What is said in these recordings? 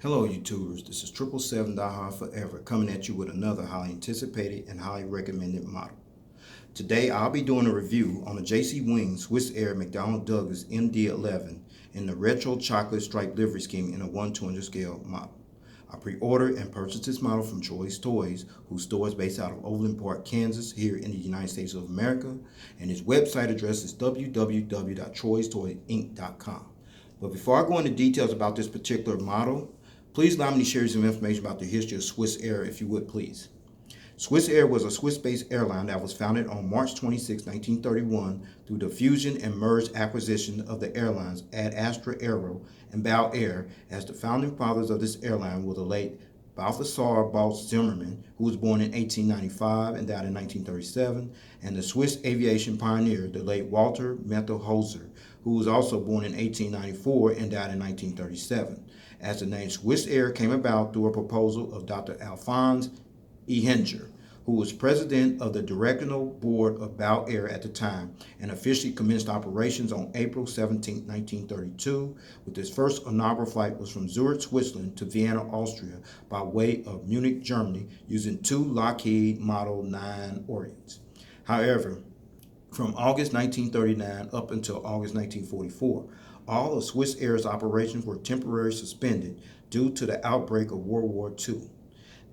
Hello YouTubers, this is 777 Die Hard Forever coming at you with another highly anticipated and highly recommended model. Today I'll be doing a review on the JC Wings Swissair McDonnell Douglas MD11 in the retro chocolate stripe livery scheme in a 1/200 scale model. I pre-ordered and purchased this model from Choice Toys, whose store is based out of Overland Park, Kansas, here in the United States of America, and his website address is www.troystoyinc.com. But before I go into details about this particular model, please allow me to share you some information about the history of Swissair, if you would please. Swissair was a Swiss-based airline that was founded on March 26, 1931 through the fusion and merged acquisition of the airlines Ad Astra Aero and Bal Air, as the founding fathers of this airline were the late Balthasar Balz Zimmermann, who was born in 1895 and died in 1937, and the Swiss aviation pioneer, the late Walter Methelhoser, who was also born in 1894 and died in 1937. As the name Swissair came about through a proposal of Dr. Alphonse Ehinger, who was president of the directorial board of Bal Air at the time, and officially commenced operations on April 17, 1932, with its first inaugural flight was from Zurich, Switzerland to Vienna, Austria, by way of Munich, Germany, using two Lockheed Model 9 Orients. However, from August 1939 up until August 1944, all of Swissair's operations were temporarily suspended due to the outbreak of World War II.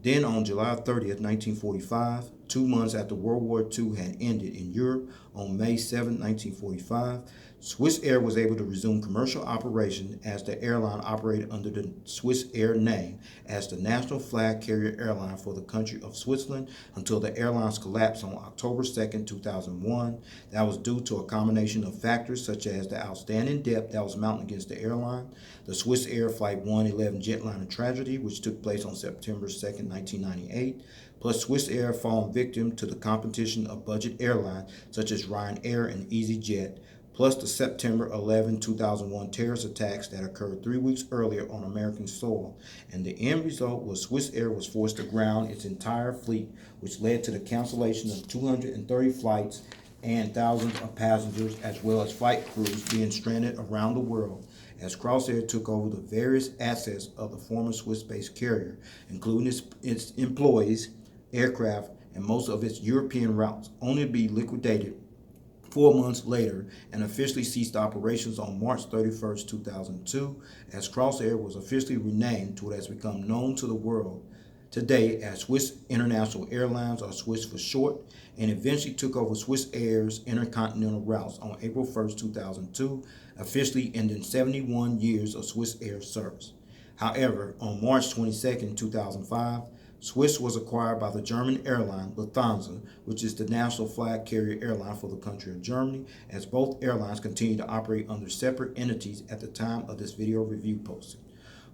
Then on July 30th, 1945, 2 months after World War II had ended in Europe, on May 7, 1945, Swissair was able to resume commercial operation as the airline operated under the Swissair name as the national flag carrier airline for the country of Switzerland until the airline's collapse on October 2, 2001. That was due to a combination of factors such as the outstanding debt that was mounted against the airline, the Swissair Flight 111 jetliner tragedy, which took place on September 2, 1998, plus Swissair falling victim to the competition of budget airlines such as Ryanair and EasyJet, plus the September 11, 2001 terrorist attacks that occurred 3 weeks earlier on American soil. And the end result was Swissair was forced to ground its entire fleet, which led to the cancellation of 230 flights and thousands of passengers, as well as flight crews being stranded around the world, as Crossair took over the various assets of the former Swiss-based carrier, including its employees, aircraft, and most of its European routes, only to be liquidated 4 months later and officially ceased operations on March 31st, 2002, as Crossair was officially renamed to what has become known to the world today as Swiss International Airlines, or Swiss for short, and eventually took over Swissair's intercontinental routes on April 1st, 2002, officially ending 71 years of Swissair service. However, on March 22nd, 2005, Swiss was acquired by the German airline Lufthansa, which is the national flag carrier airline for the country of Germany, as both airlines continue to operate under separate entities at the time of this video review posting.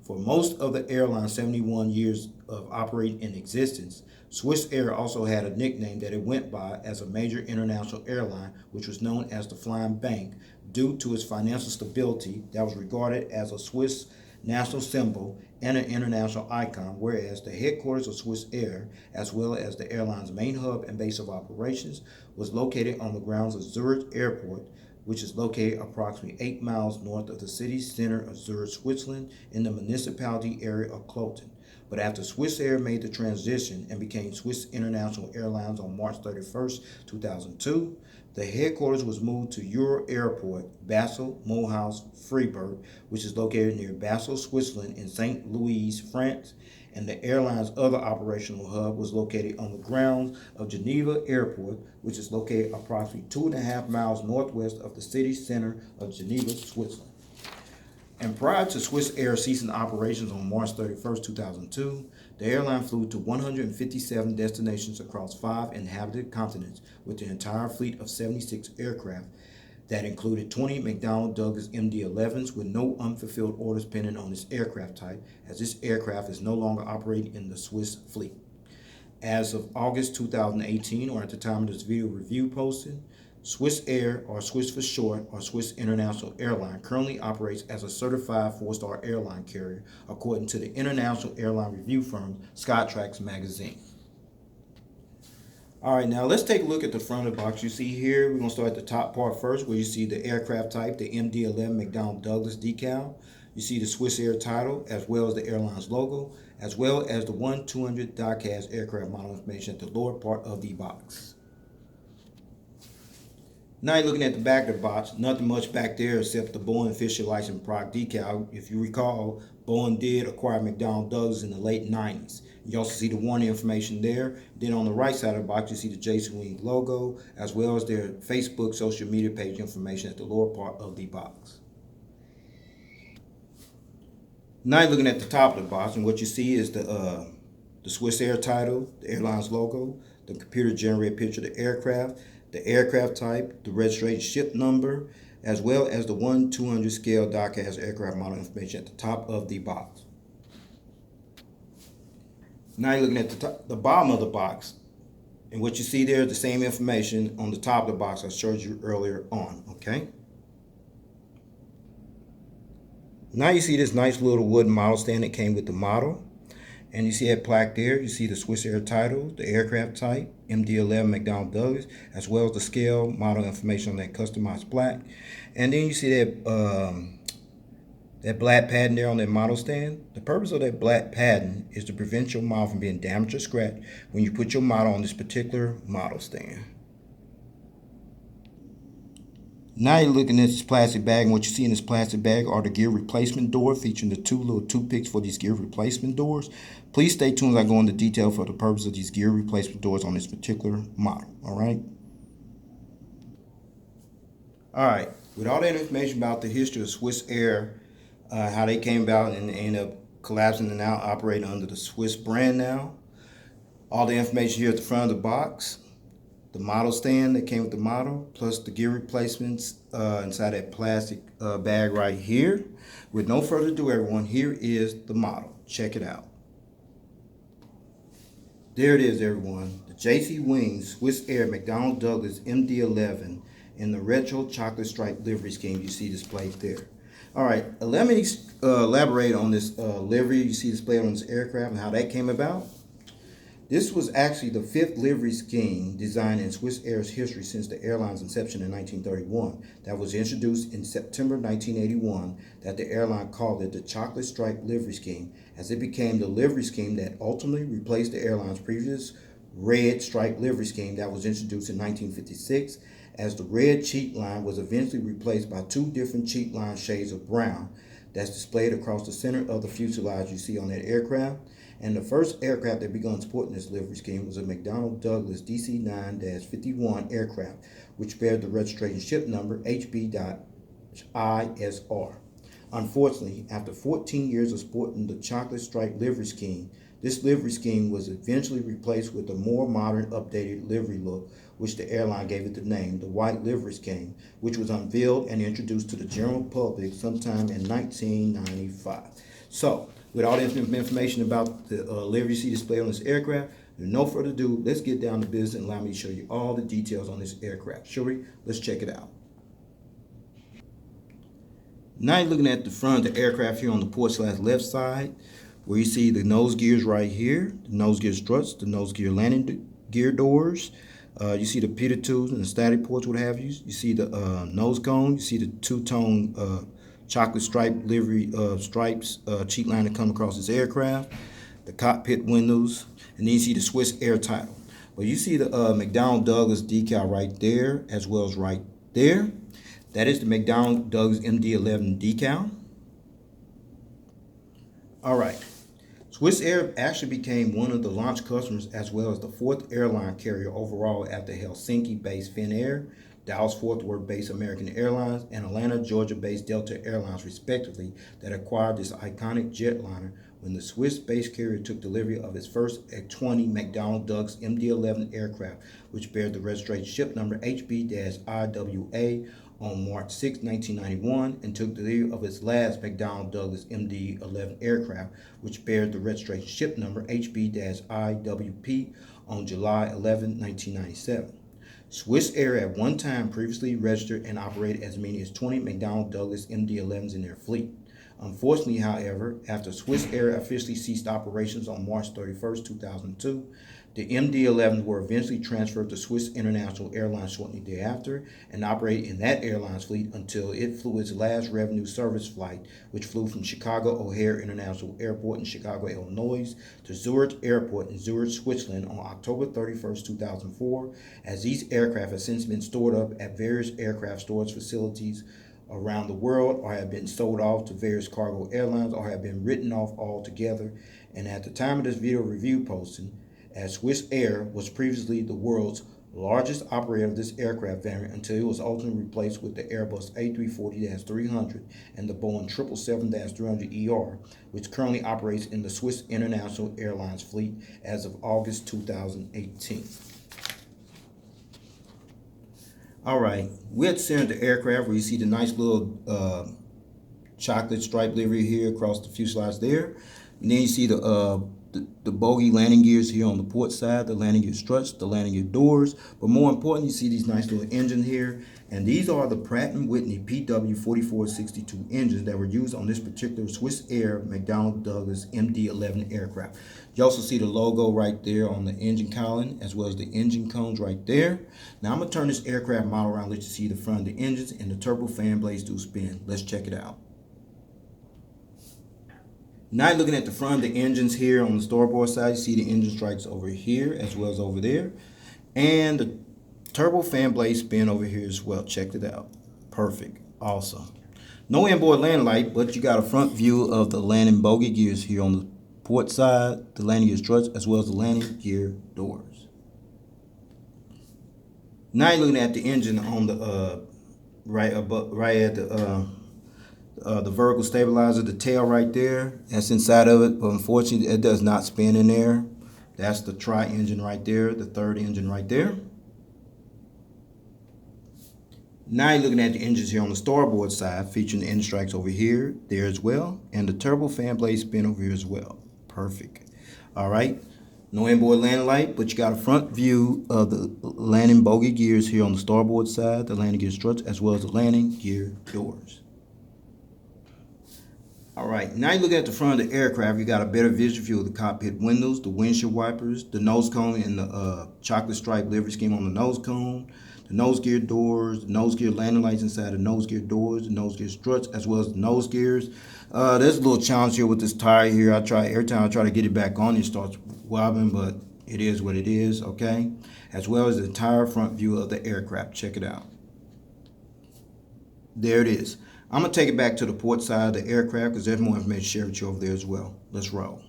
For most of the airline's 71 years of operating in existence, Swissair also had a nickname that it went by as a major international airline, which was known as the Flying Bank, due to its financial stability that was regarded as a Swiss national symbol and an international icon, whereas the headquarters of Swissair, as well as the airline's main hub and base of operations, was located on the grounds of Zurich Airport, which is located approximately 8 miles north of the city center of Zurich, Switzerland, in the municipality area of Kloten. But after Swissair made the transition and became Swiss International Airlines on March 31st, 2002, the headquarters was moved to Euro Airport, Basel, Mulhouse, Freiburg, which is located near Basel, Switzerland, in St. Louis, France, and the airline's other operational hub was located on the grounds of Geneva Airport, which is located approximately 2.5 miles northwest of the city center of Geneva, Switzerland. And prior to Swissair ceasing operations on March 31st, 2002, the airline flew to 157 destinations across 5 inhabited continents with an entire fleet of 76 aircraft that included 20 McDonnell Douglas MD11s with no unfulfilled orders pending on this aircraft type, as this aircraft is no longer operating in the Swiss fleet. As of August 2018, or at the time of this video review posting, Swissair, or Swiss for short, or Swiss International Airline, currently operates as a certified 4-star airline carrier, according to the international airline review firm Skytrax magazine. All right, now let's take a look at the front of the box. You see here, we're going to start at the top part first, where you see the aircraft type, the MD11 McDonnell Douglas decal. You see the Swissair title, as well as the airline's logo, as well as the 1-200 die-cast aircraft model information at the lower part of the box. Now you're looking at the back of the box. Nothing much back there except the Boeing official license product decal. If you recall, Boeing did acquire McDonnell Douglas in the late 90s. You also see the warning information there. Then on the right side of the box, you see the Jason Wing logo, as well as their Facebook social media page information at the lower part of the box. Now you're looking at the top of the box, and what you see is the Swissair title, the airline's logo, the computer-generated picture of the aircraft type, the registration ship number, as well as the 1-200 scale die-cast aircraft model information at the top of the box. Now you're looking at the bottom of the box, and what you see there is the same information on the top of the box I showed you earlier on, okay? Now you see this nice little wooden model stand that came with the model. And you see that plaque there. You see the Swissair title, the aircraft type, MD11 McDonnell Douglas, as well as the scale model information on that customized plaque. And then you see that that black padding there on that model stand. The purpose of that black padding is to prevent your model from being damaged or scratched when you put your model on this particular model stand. Now you're looking at this plastic bag, and what you see in this plastic bag are the gear replacement doors, featuring the two little toothpicks for these gear replacement doors. Please stay tuned as I go into detail for the purpose of these gear replacement doors on this particular model. Alright, with all that information about the history of Swissair, how they came about and ended up collapsing and now operating under the Swiss brand now, all the information here at the front of the box, the model stand that came with the model, plus the gear replacements inside that plastic bag right here. With no further ado, everyone, here is the model. Check it out. There it is, everyone. The JC Wings Swissair McDonnell Douglas MD11 in the retro chocolate stripe livery scheme you see displayed there. All right, let me elaborate on this livery you see displayed on this aircraft and how that came about. This was actually the 5th livery scheme designed in Swissair's history since the airline's inception in 1931 that was introduced in September 1981, that the airline called it the chocolate stripe livery scheme, as it became the livery scheme that ultimately replaced the airline's previous red stripe livery scheme that was introduced in 1956, as the red Cheatline was eventually replaced by 2 different Cheatline shades of brown that's displayed across the center of the fuselage you see on that aircraft. And the first aircraft that began supporting this livery scheme was a McDonnell Douglas DC-9-51 aircraft, which bears the registration ship number HB-ISR. Unfortunately, after 14 years of sporting the chocolate stripe livery scheme, this livery scheme was eventually replaced with a more modern, updated livery look, which the airline gave it the name, the white livery scheme, which was unveiled and introduced to the general public sometime in 1995. So, with all this information about the livery you see displayed on this aircraft, with no further ado, let's get down to business and allow me to show you all the details on this aircraft. Shall we? Let's check it out. Now you're looking at the front of the aircraft here on the port/left side, where you see the nose gears right here, the nose gear struts, the nose gear landing gear doors. You see the pitot tubes and the static ports, what have you. You see the nose cone. You see the two-tone chocolate stripe livery stripes Cheatline that come across this aircraft, the cockpit windows, and then you see the Swissair title. Well, you see the McDonnell Douglas decal right there, as well as right there. That is the McDonnell Douglas MD11 decal. All right. Swissair actually became one of the launch customers as well as the 4th airline carrier overall after Helsinki-based Finnair, Dallas-Fort Worth-based American Airlines, and Atlanta, Georgia-based Delta Airlines, respectively, that acquired this iconic jetliner when the Swiss-based carrier took delivery of its first 20 McDonnell Douglas MD11 aircraft, which bear the registration ship number HB-IWA on March 6, 1991, and took delivery of its last McDonnell Douglas MD11 aircraft, which bears the registration ship number HB-IWP on July 11, 1997. Swissair at one time previously registered and operated as many as 20 McDonnell Douglas MD11s in their fleet. Unfortunately, however, after Swissair officially ceased operations on March 31, 2002, The MD11s were eventually transferred to Swiss International Airlines shortly thereafter and operated in that airline's fleet until it flew its last revenue service flight, which flew from Chicago O'Hare International Airport in Chicago, Illinois, to Zurich Airport in Zurich, Switzerland on October 31st, 2004, as these aircraft have since been stored up at various aircraft storage facilities around the world, or have been sold off to various cargo airlines, or have been written off altogether. And at the time of this video review posting, as Swissair was previously the world's largest operator of this aircraft variant until it was ultimately replaced with the Airbus A340-300 and the Boeing 777-300ER, which currently operates in the Swiss International Airlines fleet as of August 2018. All right, we're at the center of the aircraft where you see the nice little chocolate stripe livery here across the fuselage there. And then you see the bogie landing gears here on the port side, the landing gear struts, the landing gear doors. But more important, you see these nice little engines here. And these are the Pratt & Whitney PW4462 engines that were used on this particular Swissair McDonnell Douglas MD11 aircraft. You also see the logo right there on the engine cowling, as well as the engine cones right there. Now I'm going to turn this aircraft model around, let you see the front of the engines, and the turbo fan blades do spin. Let's check it out. Now looking at the front of the engines here on the starboard side, you see the engine strikes over here as well as over there. And the turbo fan blade spin over here as well. Check it out. Perfect. Awesome. No inboard landing light, but you got a front view of the landing bogie gears here on the port side, the landing gear struts, as well as the landing gear doors. Now you're looking at the engine on the right at the vertical stabilizer, the tail right there, that's inside of it, but unfortunately it does not spin in there. That's the tri-engine right there, the third engine right there. Now you're looking at the engines here on the starboard side, featuring the engine strikes over here, there as well, and the turbo fan blade spin over here as well. Perfect. All right, no inboard landing light, but you got a front view of the landing bogie gears here on the starboard side, the landing gear struts, as well as the landing gear doors. All right, now you look at the front of the aircraft, you got a better visual view of the cockpit windows, the windshield wipers, the nose cone, and the chocolate stripe livery scheme on the nose cone, the nose gear doors, the nose gear landing lights inside the nose gear doors, the nose gear struts, as well as the nose gears. There's a little challenge here with this tire here. Every time I try to get it back on, it starts wobbling, but it is what it is, okay? As well as the entire front view of the aircraft. Check it out. There it is. I'm going to take it back to the port side of the aircraft because there's more information to share with you over there as well. Let's roll.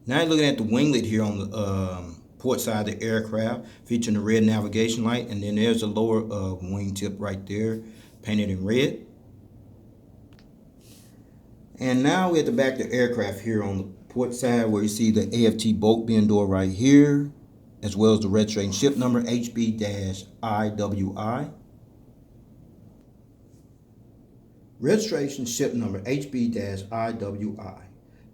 Now you're looking at the winglet here on the port side of the aircraft, featuring the red navigation light, and then there's the lower wingtip right there, painted in red. And now we're at the back of the aircraft here on the port side where you see the AFT bolt bin door right here, as well as the registration ship number HB-IWI. Registration ship number HB-IWI.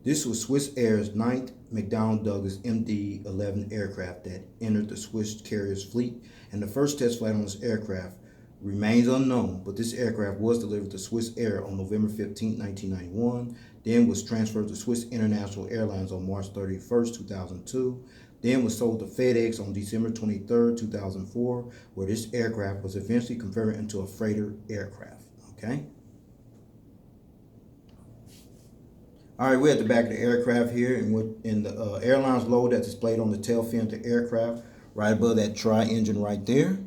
This was Swissair's 9th McDonnell Douglas MD11 aircraft that entered the Swiss carrier's fleet, and the first test flight on this aircraft remains unknown, but this aircraft was delivered to Swissair on November 15, 1991, then was transferred to Swiss International Airlines on March 31st, 2002, then was sold to FedEx on December 23rd, 2004, where this aircraft was eventually converted into a freighter aircraft, okay? All right, we're at the back of the aircraft here, and in the airline's logo that's displayed on the tail fin of the aircraft, right above that tri-engine right there.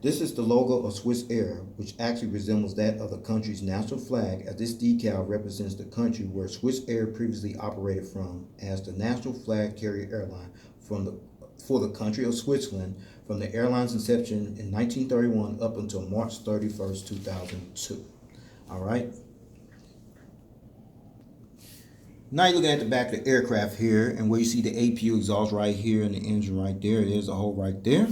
This is the logo of Swissair, which actually resembles that of the country's national flag, as this decal represents the country where Swissair previously operated from as the national flag carrier airline for the country of Switzerland from the airline's inception in 1931 up until March 31st, 2002. All right. Now you're looking at the back of the aircraft here, and where you see the APU exhaust right here and the engine right there. There's a hole right there.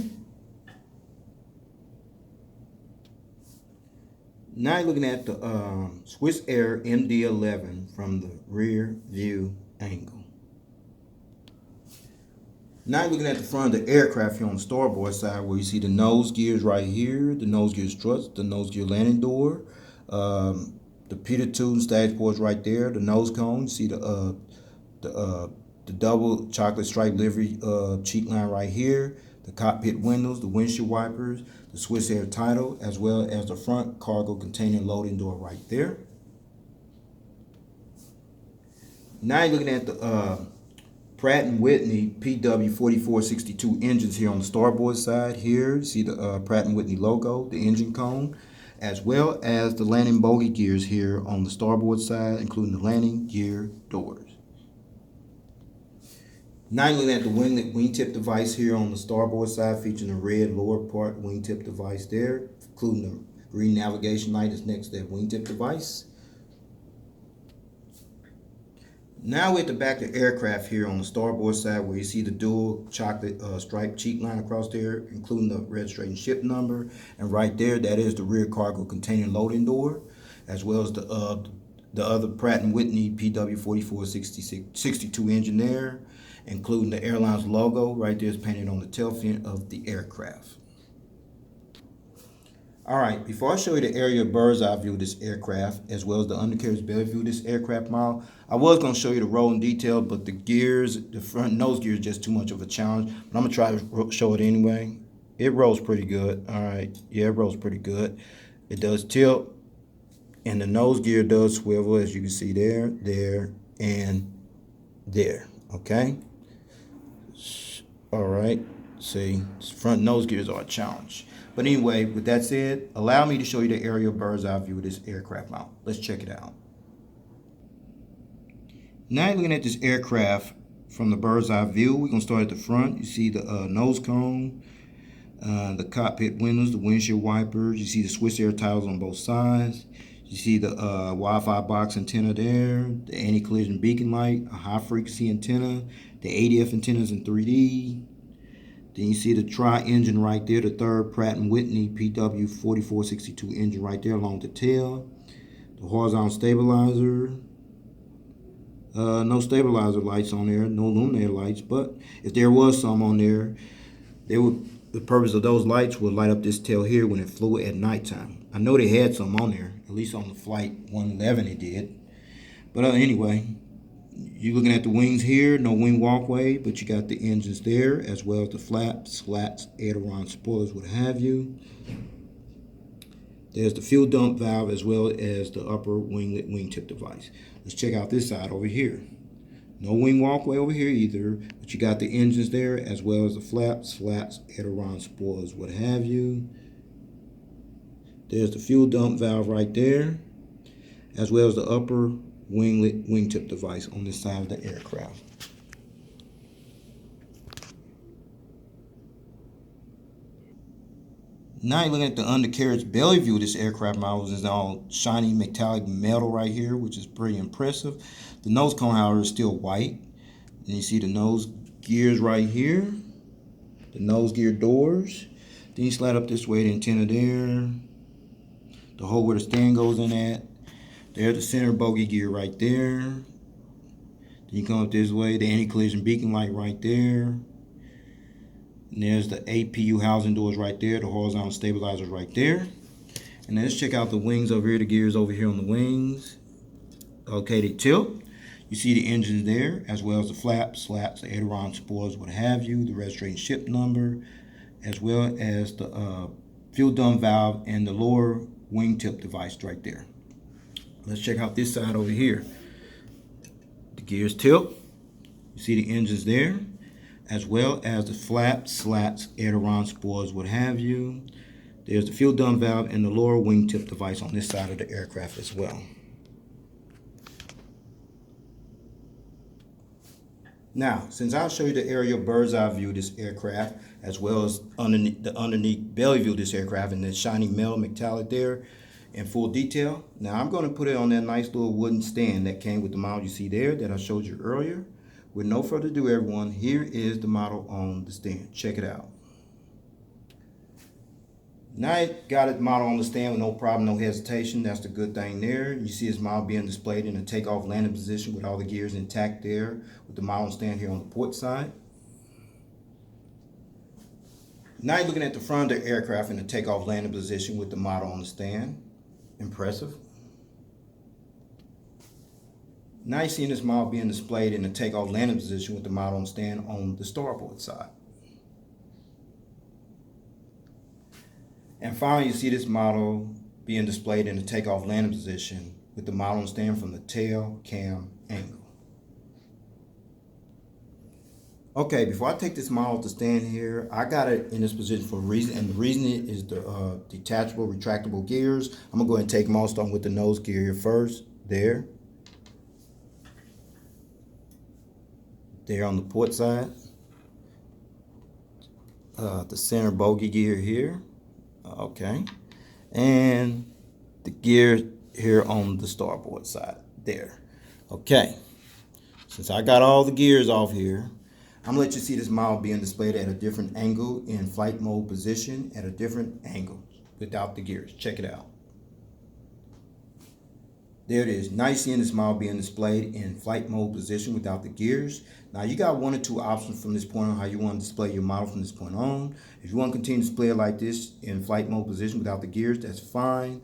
Now you're looking at the Swissair MD11 from the rear view angle. Now you're looking at the front of the aircraft here on the starboard side, where you see the nose gears right here, the nose gear struts, the nose gear landing door, the pitot tube and staging ports right there, the nose cone. You see the the double chocolate stripe livery Cheatline right here, the cockpit windows, the windshield wipers, the Swissair title, as well as the front cargo container loading door right there. Now you're looking at the Pratt & Whitney PW4462 engines here on the starboard side. Here you see the Pratt & Whitney logo, the engine cone, as well as the landing bogie gears here on the starboard side, including the landing gear doors. Now you're looking at the wingtip device here on the starboard side, featuring the red lower part wingtip device there, including the green navigation light is next to that wingtip device. Now we're at the back of the aircraft here on the starboard side, where you see the dual chocolate striped Cheatline across there, including the registration ship number, and right there, that is the rear cargo container loading door, as well as the other Pratt & Whitney PW4462 engine there, including the airline's logo right there is painted on the tail fin of the aircraft. Alright, before I show you the aerial bird's eye view of this aircraft, as well as the undercarriage belly view of this aircraft model, I was going to show you the roll in detail, but the gears, the front nose gear is just too much of a challenge. But I'm going to try to show it anyway. It rolls pretty good. Alright, yeah, it rolls pretty good. It does tilt, and the nose gear does swivel, as you can see there, there, and there. Okay? Alright, see, front nose gears are a challenge. But anyway, with that said, allow me to show you the aerial bird's eye view of this aircraft mount. Let's check it out. Now you're looking at this aircraft from the bird's eye view. We're going to start at the front. You see the nose cone, the cockpit windows, the windshield wipers. You see the Swissair tiles on both sides. You see the Wi-Fi box antenna there, the anti-collision beacon light, a high-frequency antenna, the ADF antennas in 3D. Then you see the tri-engine right there, the third Pratt & Whitney PW4462 engine right there along the tail. The horizontal stabilizer. No stabilizer lights on there, no illuminator lights, but if there was some on there, the purpose of those lights would light up this tail here when it flew at nighttime. I know they had some on there, at least on the flight 111 it did. But anyway, you're looking at the wings here, no wing walkway, but you got the engines there, as well as the flaps, slats, aileron, spoilers, what have you. There's the fuel dump valve, as well as the upper winglet wingtip device. Let's check out this side over here. No wing walkway over here either, but you got the engines there, as well as the flaps, slats, aileron, spoilers, what have you. There's the fuel dump valve right there, as well as the upper winglet wingtip device on this side of the aircraft. Now you're looking at the undercarriage belly view of this aircraft model. Is all shiny metallic metal right here, which is pretty impressive. The nose cone, however, is still white. Then you see the nose gears right here, the nose gear doors. Then you slide up this way, the antenna there, the hole where the stand goes in at. There's the center bogie gear right there. Then you come up this way, the anti-collision beacon light right there. And there's the APU housing doors right there, the horizontal stabilizers right there. And then let's check out the wings over here, the gears over here on the wings. Okay, they tilt. You see the engines there, as well as the flaps, slats, the aileron, spoilers, what have you, the registration ship number, as well as the fuel dump valve and the lower wingtip device right there. Let's check out this side over here. The gears tilt. You see the engines there, as well as the flaps, slats, aileron, spoilers, what have you. There's the fuel dump valve and the lower wingtip device on this side of the aircraft as well. Now, since I'll show you the aerial bird's eye view of this aircraft, as well as underneath belly view of this aircraft, and the shiny metal metallic there in full detail. Now I'm going to put it on that nice little wooden stand that came with the model you see there that I showed you earlier. With no further ado, everyone, here is the model on the stand. Check it out. Now I got it model on the stand with no problem, no hesitation. That's the good thing there. You see this model being displayed in a takeoff landing position with all the gears intact there, with the model stand here on the port side. Now you're looking at the front of the aircraft in the takeoff landing position with the model on the stand. Impressive. Now you're seeing this model being displayed in the takeoff landing position with the model stand on the starboard side. And finally, you see this model being displayed in the takeoff landing position with the model stand from the tail cam angle. Okay, before I take this model to stand here, I got it in this position for a reason, and the reason is the detachable, retractable gears. I'm gonna go ahead and take them all, starting with the nose gear here first. There on the port side. The center bogey gear here. Okay, and the gear here on the starboard side. There. Okay, since I got all the gears off here, I'm gonna let you see this model being displayed at a different angle in flight mode position at a different angle without the gears. Check it out. There it is. Now you're seeing this model being displayed in flight mode position without the gears. Now you got one or two options from this point on how you want to display your model from this point on. If you want to continue to display it like this in flight mode position without the gears, that's fine.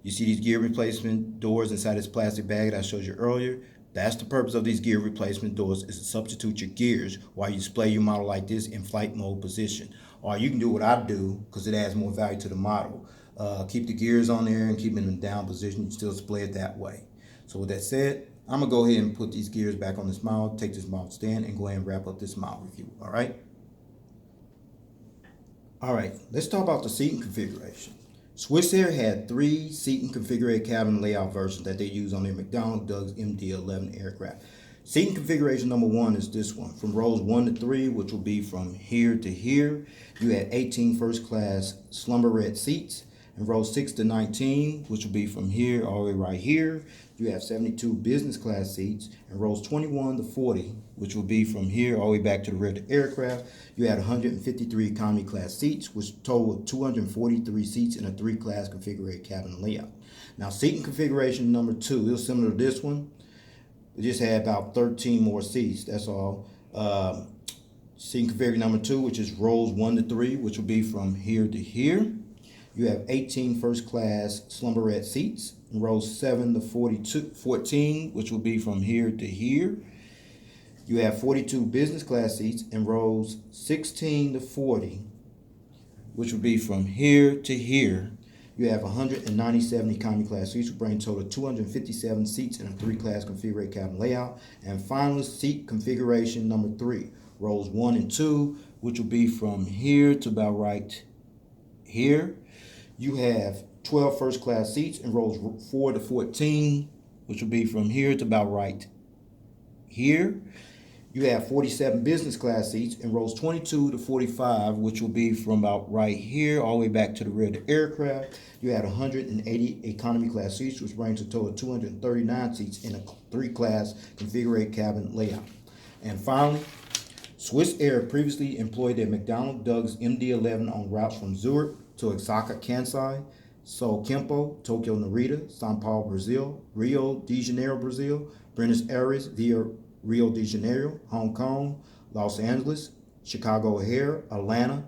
You see these gear replacement doors inside this plastic bag that I showed you earlier. That's the purpose of these gear replacement doors, is to substitute your gears while you display your model like this in flight mode position. Or you can do what I do, because it adds more value to the model. Keep the gears on there and keep them in down position. You still display it that way. So with that said, I'm going to go ahead and put these gears back on this model, take this model stand, and go ahead and wrap up this model review. All right? All right, let's talk about the seating configuration. Swissair had 3 seating configured cabin layout versions that they use on their McDonnell MD11 aircraft. Seating configuration number 1 is this one. From rows 1 to 3, which will be from here to here, you had 18 first class slumber red seats. And rows 6 to 19, which will be from here all the way right here, you have 72 business class seats. And rows 21 to 40, which will be from here all the way back to the rear of the aircraft, you had 153 economy class seats, which total 243 seats in a 3-class configured cabin layout. Now, seating configuration number 2 is similar to this one. We just had about 13 more seats, that's all. Seating configuration number 2, which is rows 1 to 3, which will be from here to here. You have 18 first class slumberette seats in rows 7 to 14, which will be from here to here. You have 42 business class seats in rows 16 to 40, which will be from here to here. You have 197 economy class seats, which bring a total of 257 seats in a 3-class configured cabin layout. And finally, seat configuration number 3, rows 1 and 2, which will be from here to about right here. You have 12 first class seats in rows 4 to 14, which will be from here to about right here. You have 47 business class seats in rows 22 to 45, which will be from about right here all the way back to the rear of the aircraft. You had 180 economy class seats, which brings a total of 239 seats in a 3-class configured cabin layout. And finally, Swissair previously employed their McDonnell MD11 on routes from Zurich to Osaka, Kansai, Sao Kempo, Tokyo, Narita, Sao Paulo, Brazil, Rio de Janeiro, Brazil, Buenos Aires via Rio de Janeiro, Hong Kong, Los Angeles, Chicago O'Hare, Atlanta,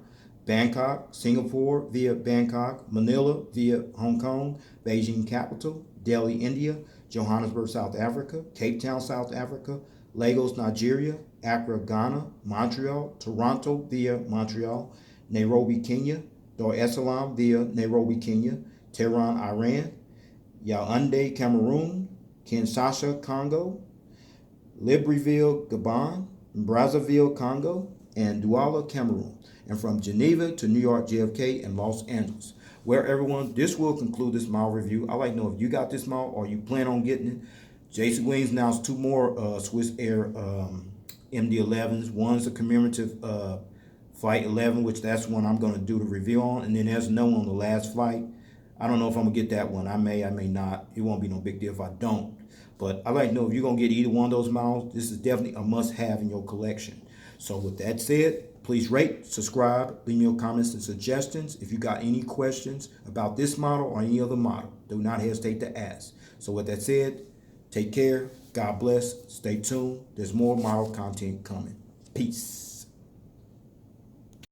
Bangkok, Singapore via Bangkok, Manila via Hong Kong, Beijing Capital, Delhi, India, Johannesburg, South Africa, Cape Town, South Africa, Lagos, Nigeria, Accra, Ghana, Montreal, Toronto via Montreal, Nairobi, Kenya, Dar es Salaam via Nairobi, Kenya, Tehran, Iran, Yaoundé, Cameroon, Kinshasa, Congo, Libreville, Gabon, Brazzaville, Congo, and Douala, Cameroon, and from Geneva to New York, JFK, and Los Angeles. Well, everyone, this will conclude this model review. I'd like to know if you got this model or you plan on getting it. Jason Wings announced 2 more Swissair MD11s. One's a commemorative Flight 11, which that's one I'm going to do the review on. And then there's another one on the last flight. I don't know if I'm going to get that one. I may not. It won't be no big deal if I don't. But I'd like to know if you're going to get either one of those models. This is definitely a must-have in your collection. So with that said, please rate, subscribe, leave me your comments and suggestions. If you got any questions about this model or any other model, do not hesitate to ask. So with that said, take care. God bless. Stay tuned. There's more model content coming. Peace.